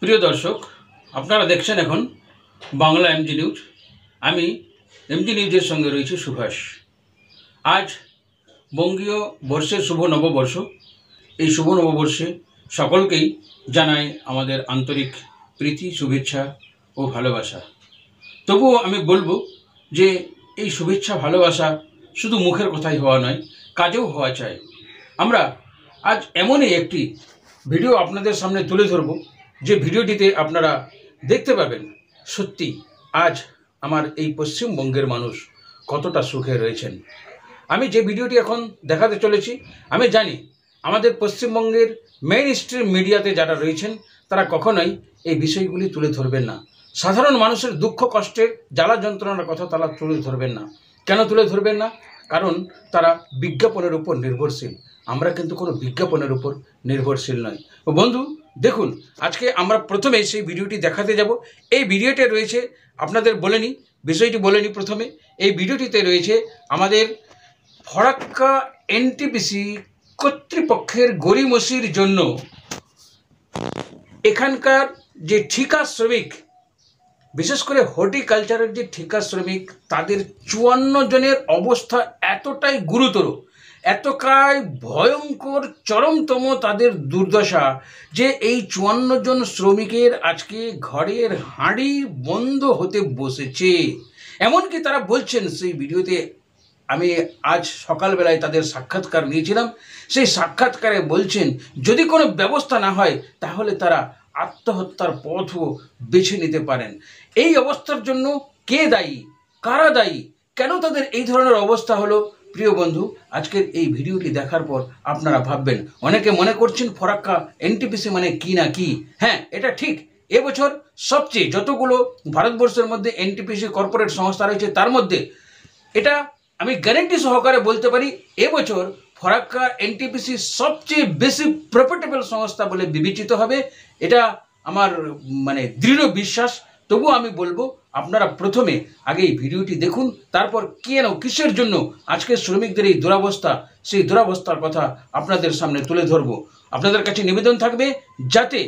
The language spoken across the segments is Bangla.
প্রিয় দর্শক, আপনারা দেখছেন এখন বাংলা এমজি নিউজ। আমি এমজি নিউজের সঙ্গে রয়েছি সুভাষ। আজ বঙ্গীয় বর্ষের শুভ নববর্ষ। এই শুভ নববর্ষে সকলকেই জানাই আমাদের আন্তরিক প্রীতি, শুভেচ্ছা ও ভালোবাসা। তবুও আমি বলবো যে এই শুভেচ্ছা ভালোবাসা শুধু মুখের কথাই হওয়া নয়, কাজেও হওয়া চাই। আমরা আজ এমনই একটি ভিডিও আপনাদের সামনে তুলে ধরব, যে ভিডিওটিতে আপনারা দেখতে পাবেন সত্যি আজ আমার এই পশ্চিমবঙ্গের মানুষ কতটা সুখে রয়েছেন। আমি যে ভিডিওটি এখন দেখাতে চলেছি, আমি জানি আমাদের পশ্চিমবঙ্গের মেইন স্ট্রিম মিডিয়াতে যারা রয়েছেন তারা কখনোই এই বিষয়গুলি তুলে ধরবেন না। সাধারণ মানুষের দুঃখ কষ্টের জ্বালা যন্ত্রণার কথা তারা তুলে ধরবেন না। কেন তুলে ধরবেন না? কারণ তারা বিজ্ঞাপনের উপর নির্ভরশীল। আমরা কিন্তু কোনো বিজ্ঞাপনের উপর নির্ভরশীল নয়। ও বন্ধু দেখুন, আজকে আমরা প্রথমে সেই ভিডিওটি দেখাতে যাব। এই ভিডিওতে রয়েছে, আপনাদের বলেনি, বিষয়টি বলেনি প্রথমে, এই ভিডিওটিতে রয়েছে আমাদের ফরাক্কা এনটিপিসি কর্তৃপক্ষের গড়িমসির জন্য এখানকার যে ঠিকা শ্রমিক, বিশেষ করে হর্টিকালচারের যে ঠিকা শ্রমিক, তাদের 54 জনের অবস্থা এতটাই গুরুতর, এতটাই ভয়ঙ্কর, চরমতম তাদের দুর্দশা যে এই 54 জন শ্রমিকের আজকে ঘরের হাঁড়ি বন্ধ হতে বসেছে। এমনকি তারা বলছেন, সেই ভিডিওতে আমি আজ সকালবেলায় তাদের সাক্ষাৎকার নিয়েছিলাম, সেই সাক্ষাৎকারে বলছেন যদি কোনো ব্যবস্থা না হয় তাহলে তারা আত্মহত্যার পথও বেছে নিতে পারেন। এই অবস্থার জন্য কে দায়ী, কারা দায়ী, কেন তাদের এই ধরনের অবস্থা হলো? প্রিয় বন্ধু, আজকের এই ভিডিওটি দেখার পর আপনারা ভাববেন। অনেকে মনে করছেন ফরাক্কা এনটিপিসি মানে কি না কি। হ্যাঁ, এটা ঠিক। এবছর সবচেয়ে যতগুলো ভারতবর্ষের মধ্যে এনটিপিসি কর্পোরেট সংস্থা রয়েছে তার মধ্যে এটা আমি গ্যারেন্টি সহকারে বলতে পারি, এবছর ফরাক্কা এনটিপিসি সবচেয়ে বেশি প্রফিটেবল সংস্থা বলে বিবেচিত হবে। এটা আমার দৃঢ় বিশ্বাস। তবু আমি বলবো আপনারা প্রথমে আগে এই ভিডিওটি দেখুন, তারপর কেন, কিসের জন্য আজকে শ্রমিকদের এই দুরবস্থা, সেই দুরবস্থার কথা আপনাদের সামনে তুলে ধরবো। আপনাদের কাছে নিবেদন থাকবে যাতে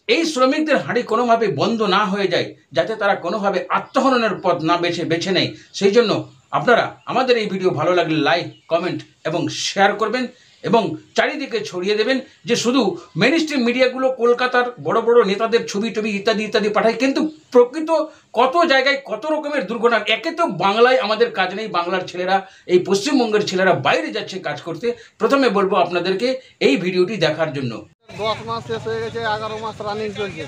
এই শ্রমিকদের হাঁড়ি কোনোভাবে বন্ধ না হয়ে যায়, যাতে তারা কোনোভাবে আত্মহননের পথ না বেছে নেয়। সেই জন্য আপনারা আমাদের এই ভিডিও ভালো লাগলে লাইক, কমেন্ট এবং শেয়ার করবেন এবং চারিদিকে ছড়িয়ে দেবেন। যে শুধু মেইন স্ট্রিম মিডিয়াগুলো কলকাতার বড় বড় নেতাদের ছবি ইত্যাদি ইত্যাদি পাঠায়, কিন্তু প্রকৃত কত জায়গায় কত রকমের দুর্ঘটনা। একে তো বাংলায় আমাদের কাজ নেই, বাংলার ছেলেরা, এই পশ্চিমবঙ্গের ছেলেরা বাইরে যাচ্ছে কাজ করতে। প্রথমে বলবো আপনাদেরকে এই ভিডিওটি দেখার জন্য। 10 মাস শেষ হয়ে গেছে, 11 মাস রানিং চলছে।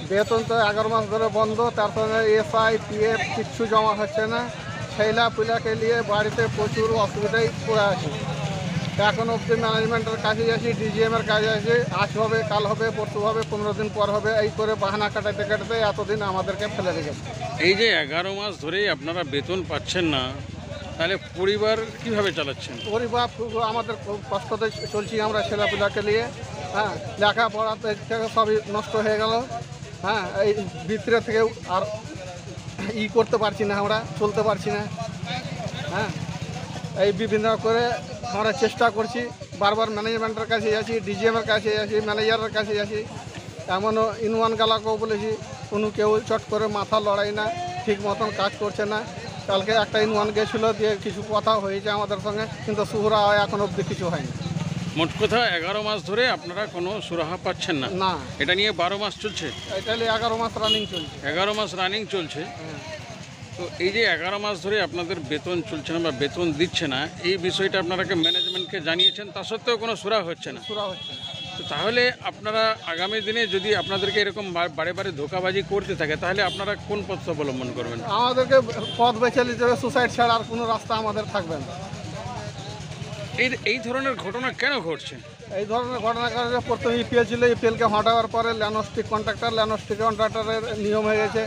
বেতন তো 11 মাস ধরে বন্ধ, তার সঙ্গে এসআই পিএফ কিচ্ছু জমা হচ্ছে না। ছেলা পিলাকে নিয়ে বাড়িতে প্রচুর অসুবিধায় পড়ে আছি। এখন অবধি ম্যানেজমেন্টের কাছে আছি, ডিজিএমের কাছে আছি, আজ হবে, কাল হবে, পরশু হবে, 15 দিন পর হবে, এই করে বাহানা কাটাতে কাটাতে এতদিন আমাদেরকে ফেলে রেখেছে। এই যে 11 মাস ধরেই আপনারা বেতন পাচ্ছেন না, তাহলে পরিবার কিভাবে চালাচ্ছেন? পরিবার আমাদের খুব কষ্টতে চলছি আমরা ছেলেপিলাকে নিয়ে। হ্যাঁ, লেখাপড়া থেকে সবই নষ্ট হয়ে গেল। হ্যাঁ, এই ভিতরে থেকেও আর করতে পারছি না, আমরা চলতে পারছি না। হ্যাঁ, এই বিভিন্ন করে আমরা চেষ্টা করছি, বারবার ম্যানেজমেন্টের কাছে যাচ্ছি, ডিজিএমের কাছে যাচ্ছি, ম্যানেজারের কাছে যাচ্ছি, এমনও ইনওয়ান গালাকেও বলেছি, কোনো কেউ চট করে মাথা লড়াই না, ঠিক মতন কাজ করছে না। কালকে একটা ইনওয়ান গেছিলো, দিয়ে কিছু কথা হয়েছে আমাদের সঙ্গে, কিন্তু সুরা এখন অবধি কিছু হয়নি। মোট কথা 11 মাস ধরে আপনারা কোনো সুরাহা পাচ্ছেন না? না, এটা নিয়ে 12 মাস চলছে? এটা 11 মাস রানিং চলছে। 11 মাস রানিং চলছে। তো এই যে 11 মাস ধরে আপনাদের বেতন চলছে না বা বেতন দিচ্ছে না, এই বিষয়টা আপনারাকে ম্যানেজমেন্টকে জানিয়েছেন, তা সত্ত্বেও কোনো সুরাহা হচ্ছে না? সুরা হচ্ছে না। তো তাহলে আপনারা আগামী দিনে যদি আপনাদেরকে এরকম বারে বারে ধোঁকাবাজি করতে থাকে, তাহলে আপনারা কোন পথ অবলম্বন করবেন? আমাদেরকে পথ বেছে নিতে হবে, সুসাইড ছাড়া আর কোনো রাস্তা আমাদের থাকবে না। এই ধরনের ঘটনা কেন ঘটছে? এই ধরনের ঘটনার কারণে প্রথমে ইপিএল ছিল, ইপিএলকে হটাবার পরে ল্যানোস্টিক কন্ট্রাক্টরের নিয়ম হয়ে গেছে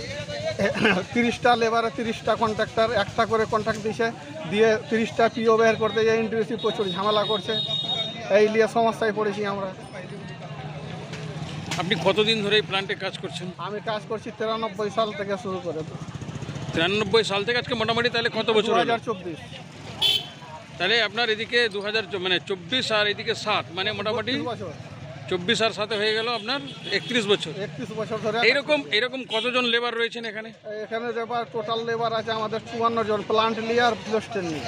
30টা লেবারে 30টা কন্ট্রাক্টর একটা করে কন্ট্রাক্ট দিয়ে 30টা পিও বের করতে যায়। ইন্টারেস্টি প্রচুর ঝামেলা করছে, এই নিয়ে সমস্যায় পড়েছি আমরা। আপনি কতদিন ধরে এই প্ল্যান্টে কাজ করছেন? আমি কাজ করছি 93 সাল থেকে শুরু করে। 93 সাল থেকে আজকে মোটামুটি তাহলে কত বছর? 2024। তাহলে আপনার এদিকে 2024 আর এদিকে 7, মানে মোটামুটি 24 আর সাথে হয়ে গেল আপনার 31 বছর। 31 বছর ধরে এরকম কতজন লেবার রয়েছেন এখানে? এখানে লেবার টোটাল লেবার আছে আমাদের 54 জন, প্লান্ট নিয়ে আর ফিলোস্টেন নিয়ে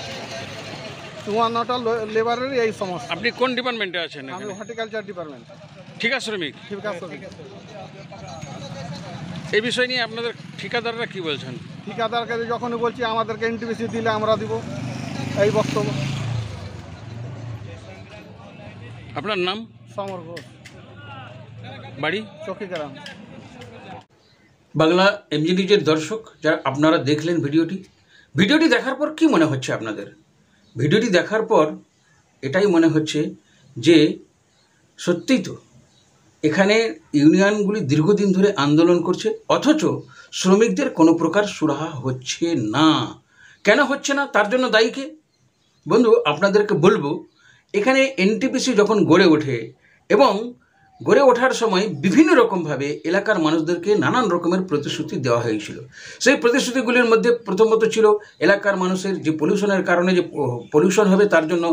54টা লেবারেরই এই সমস্যা। আপনি কোন ডিপার্টমেন্টে আছেন? আমি হর্টিকালচার ডিপার্টমেন্ট, ঠিকা শ্রমিক। এই বিষয় নিয়ে আপনাদের ঠিকাদাররা কি বলছেন? ঠিকাদারকে যখনই বলছি আমাদেরকে এনটিপিসি দিলে আমরা দিব, এই বক্তব্য। আপনার নাম? সমর ঘোষ, বাড়ি? চকিগ্রাম। বাংলা এমজি নিউজের দর্শক যারা আপনারা দেখলেন ভিডিওটি দেখার পর কি মনে হচ্ছে আপনাদের? ভিডিওটি দেখার পর এটাই মনে হচ্ছে যে সত্যিই তো এখানে ইউনিয়নগুলি দীর্ঘদিন ধরে আন্দোলন করছে, অথচ শ্রমিকদের কোনো প্রকার সুরাহা হচ্ছে না। কেন হচ্ছে না তার জন্য দায়ী কে? বন্ধু, আপনাদেরকে বলবো, এখানে এনটিপিসি যখন গড়ে ওঠে এবং গড়ে ওঠার সময় বিভিন্ন রকমভাবে এলাকার মানুষদেরকে নানান রকমের প্রতিশ্রুতি দেওয়া হয়েছিল। সেই প্রতিশ্রুতিগুলির মধ্যে প্রথমত ছিল এলাকার মানুষের যে পলিউশনের কারণে যে পলিউশন হবে তার জন্য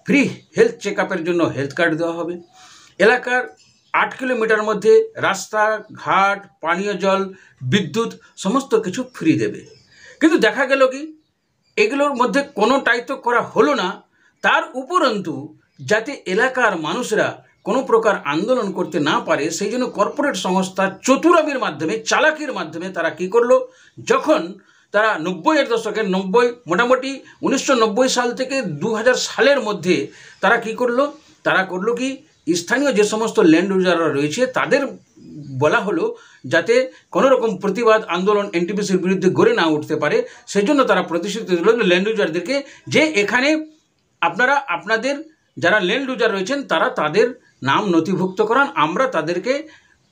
ফ্রি হেলথ চেক আপের জন্য হেলথ কার্ড দেওয়া হবে। এলাকার 8 কিলোমিটার মধ্যে রাস্তা ঘাট, পানীয় জল, বিদ্যুৎ সমস্ত কিছু ফ্রি দেবে। কিন্তু দেখা গেল কি এগুলোর মধ্যে কোনোটাই তো করা হলো না। তার উপরন্তু যাতে এলাকার মানুষরা কোনো প্রকার আন্দোলন করতে না পারে সেই জন্য কর্পোরেট সংস্থা চতুরামির মাধ্যমে, চালাকির মাধ্যমে তারা কি করলো, যখন তারা 90-এর দশকে মোটামুটি 1990 সাল থেকে 2000 সালের মধ্যে তারা কি করলো, কি স্থানীয় যে সমস্ত ল্যান্ড ইউজাররা রয়েছে তাদের বলা হলো যাতে কোনো রকম প্রতিবাদ আন্দোলন এনটিপিসির বিরুদ্ধে গড়ে না উঠতে পারে, সেই জন্য তারা প্রতিশ্রুতি দিল ল্যান্ড ইউজারদেরকে যে এখানে আপনারা আপনাদের যারা ল্যান্ড ইউজার রয়েছেন তারা তাদের নাম নথিভুক্ত করান, আমরা তাদেরকে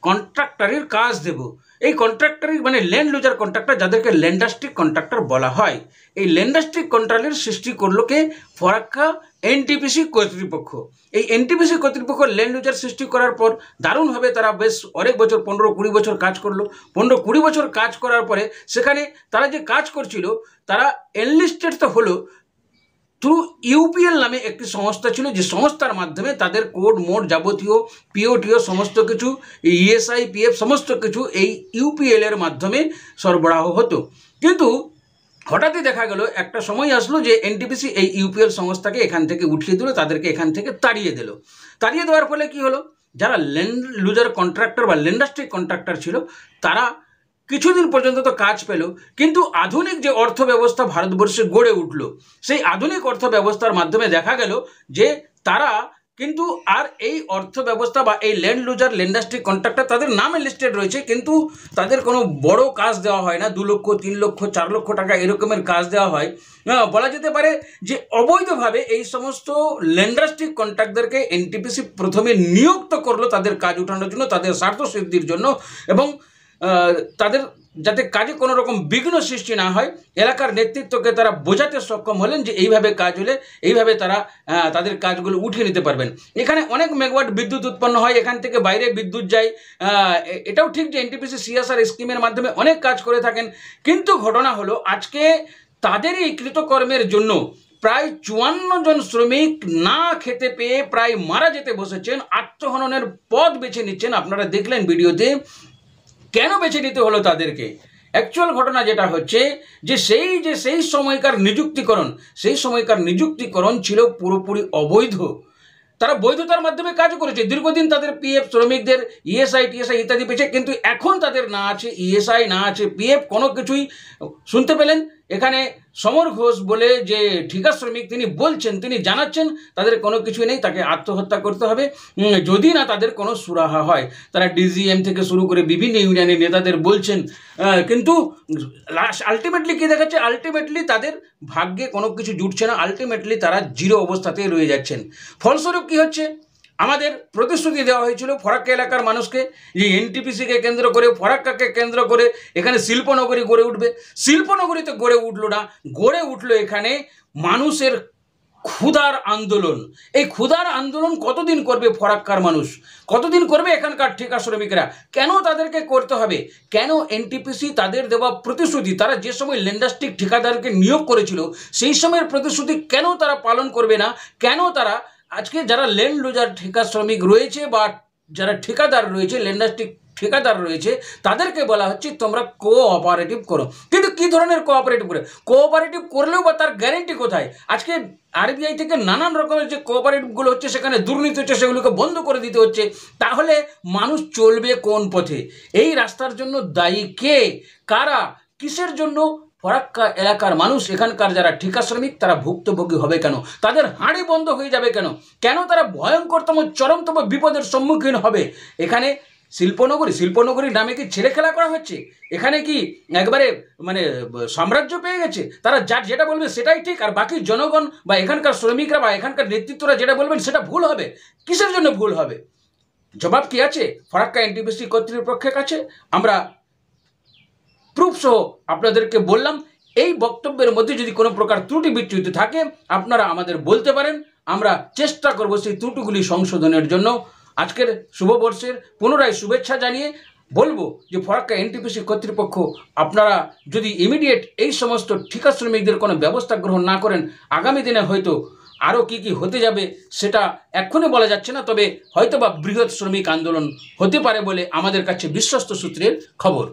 কন্ট্রাক্টরের কাজ দেব। এই কন্ট্রাক্টরের মানে ল্যান্ড ইউজার কন্ট্রাক্টর, যাদেরকে ল্যান্ডাস্ট্রিক কন্ট্রাক্টর বলা হয়, এই ল্যান্ডাস্ট্রিক কন্ট্রাক্টের সৃষ্টি করলো কে? ফরাক্কা এনটিপিসি কর্তৃপক্ষ। এই এনটিপিসি কর্তৃপক্ষ ল্যান্ড ইউজার সৃষ্টি করার পর দারুণভাবে তারা বেশ অনেক বছর 15-20 বছর কাজ করলো। 15-20 বছর কাজ করার পরে সেখানে তারা যে কাজ করছিল তারা এনলিস্টেড তো হলো থ্রু ইউপিএল নামে একটি সংস্থা ছিল, যে সংস্থার মাধ্যমে তাদের কোড মোড যাবতীয় পিওটিও সমস্ত কিছু, ইএসআই পিএফ সমস্ত কিছু এই ইউপিএল এর মাধ্যমে সরবরাহ হতো। কিন্তু হঠাৎই দেখা গেল একটা সময় আসলো যে এনটিপিসি এই ইউপিএল সংস্থাকে এখান থেকে উঠিয়ে দিল, তাদেরকে এখান থেকে তাড়িয়ে দিল। তাড়িয়ে দেওয়ার ফলে কি হলো, যারা ল্যান্ড ইউজার কন্ট্রাক্টর বা ল্যান্ডাস্ট্রিক কন্ট্রাক্টর ছিল তারা কিছুদিন পর্যন্ত তো কাজ পেল, কিন্তু আধুনিক যে অর্থ ব্যবস্থা ভারতবর্ষে গড়ে উঠল সেই আধুনিক অর্থ ব্যবস্থার মাধ্যমে দেখা গেল যে তারা কিন্তু আর এই অর্থ ব্যবস্থা বা এই ল্যান্ড ইউজার ল্যান্ডাস্ট্রিক কন্ট্রাক্টর তাদের নামে লিস্টেড রয়েছে, কিন্তু তাদের কোনো বড় কাজ দেওয়া হয় না। 2 লক্ষ 3 লক্ষ 4 লক্ষ টাকা এরকমের কাজ দেওয়া হয়। বলা যেতে পারে যে অবৈধভাবে এই সমস্ত ল্যান্ডাস্ট্রিক কন্ট্রাক্টরকে এনটিপিসি প্রথমে নিযুক্ত করলো তাদের কাজ উঠানোর জন্য, তাদের স্বার্থ সিদ্ধির জন্য, এবং তাদের যাতে কাজে কোনো রকম বিঘ্ন সৃষ্টি না হয় এলাকার নেতৃত্বকে তারা বোঝাতে সক্ষম হলেন যে এইভাবে কাজ হলে এইভাবে তারা তাদের কাজগুলো উঠিয়ে নিতে পারবেন। এখানে অনেক মেগাওয়াট বিদ্যুৎ উৎপন্ন হয়, এখান থেকে বাইরে বিদ্যুৎ যায়। এটাও ঠিক যে এনটিপিসি সিএসআর স্কিমের মাধ্যমে অনেক কাজ করে থাকেন, কিন্তু ঘটনা হলো আজকে তাদেরই এই কৃতকর্মের জন্য প্রায় 54 জন শ্রমিক না খেতে পেয়ে প্রায় মারা যেতে বসেছেন, আত্মহননের পথ বেছে নিচ্ছেন। আপনারা দেখলেন ভিডিওতে। কেন বেছে নিতে হলো তাদেরকে? অ্যাকচুয়াল ঘটনা যেটা হচ্ছে যে সেই সময়কার নিযুক্তিকরণ ছিল পুরোপুরি অবৈধ। তারা বৈধতার মাধ্যমে কাজ করেছে, দীর্ঘদিন তাদের পিএফ শ্রমিকদের ইএসআই টিএসআই ইত্যাদি পেয়েছে, কিন্তু এখন তাদের না আছে ইএসআই, না আছে পিএফ, কোনো কিছুই। শুনতে পেলেন এখানে সমর ঘোষ বলে যে ঠিকা শ্রমিক তিনি বলছেন, তিনি জানাচ্ছেন তাদের কোনো কিছুই নেই, তাকে আত্মহত্যা করতে হবে যদি না তাদের কোনো সুরাহা হয়। তারা ডিজিএম থেকে শুরু করে বিভিন্ন ইউনিয়নের নেতাদের বলছেন, কিন্তু আলটিমেটলি কী দেখাচ্ছে, আলটিমেটলি তাদের ভাগ্যে কোনো কিছু জুটছে না, আলটিমেটলি তারা জিরো অবস্থাতেই রয়ে যাচ্ছেন। ফলস্বরূপ কী হচ্ছে, আমাদের প্রতিশ্রুতি দেওয়া হয়েছিল ফরাক্কা এলাকার মানুষকে যে এনটিপিসিকে কেন্দ্র করে, ফরাক্কাকে কেন্দ্র করে এখানে শিল্পনগরী গড়ে উঠবে। শিল্পনগরীতে গড়ে উঠলো না, গড়ে উঠলো এখানে মানুষের ক্ষুধার আন্দোলন। এই ক্ষুধার আন্দোলন কতদিন করবে ফরাক্কার মানুষ, কতদিন করবে এখানকার ঠিকা শ্রমিকরা? কেন তাদেরকে করতে হবে? কেন এনটিপিসি তাদের দেওয়া প্রতিশ্রুতি, তারা যে সময় ল্যান্ডাস্ট্রিক ঠিকাদারকে নিয়োগ করেছিল সেই সময়ের প্রতিশ্রুতি কেন তারা পালন করবে না? কেন তারা আজকে যারা ল্যান্ড ইউজার ঠিকা শ্রমিক রয়েছে বা যারা ঠিকাদার রয়েছে, ল্যান্ডার্সটিক ঠিকাদার রয়েছে, তাদেরকে বলা হচ্ছে তোমরা কোঅপারেটিভ করো। কিন্তু কি ধরনের কোঅপারেটিভ করে? কোঅপারেটিভ করলেও বা তার গ্যারেন্টি কোথায়? আজকে আরবিআই থেকে নানান রকমের যে কোঅপারেটিভগুলো হচ্ছে, সেখানে দুর্নীতি হচ্ছে, সেগুলোকে বন্ধ করে দিতে হচ্ছে। তাহলে মানুষ চলবে কোন পথে? এই রাস্তার জন্য দায়ী কে? কারা? কিসের জন্য ফরাক্কা এলাকার মানুষ, এখানকার যারা ঠিকা শ্রমিক, তারা ভুক্তভোগী হবে কেন? তাদের হাঁড়ি বন্ধ হয়ে যাবে কেন? কেন তারা ভয়ঙ্করতম চরমতম বিপদের সম্মুখীন হবে? এখানে শিল্পনগরী নামে কি ছেলে খেলা করা হচ্ছে? এখানে কি একবারে মানে সাম্রাজ্য পেয়ে গেছে? তারা যেটা বলবে সেটাই ঠিক, আর বাকি জনগণ বা এখানকার শ্রমিকরা বা এখানকার নেতৃত্বরা যেটা বলবেন সেটা ভুল হবে? কিসের জন্য ভুল হবে? জবাব কি আছে ফরাক্কা এনটিপিসি কর্তৃপক্ষের কাছে? আমরা প্রুফ সহ আপনাদেরকে বললাম। এই বক্তব্যের মধ্যে যদি কোনো প্রকার ত্রুটি বিচ্যুতি থাকে, আপনারা আমাদের বলতে পারেন। আমরা চেষ্টা করব সেই ত্রুটিগুলি সংশোধনের জন্য। আজকের শুভবর্ষের পুনরায় শুভেচ্ছা জানিয়ে বলবো যে ফরাক্কা এনটিপিসি কর্তৃপক্ষ, আপনারা যদি ইমিডিয়েট এই সমস্ত ঠিকা শ্রমিকদের কোনো ব্যবস্থা গ্রহণ না করেন, আগামী দিনে হয়তো আরও কি হতে যাবে সেটা এক্ষুনি বলা যাচ্ছে না, তবে হয়তোবা বৃহৎ শ্রমিক আন্দোলন হতে পারে বলে আমাদের কাছে বিশ্বস্ত সূত্রের খবর।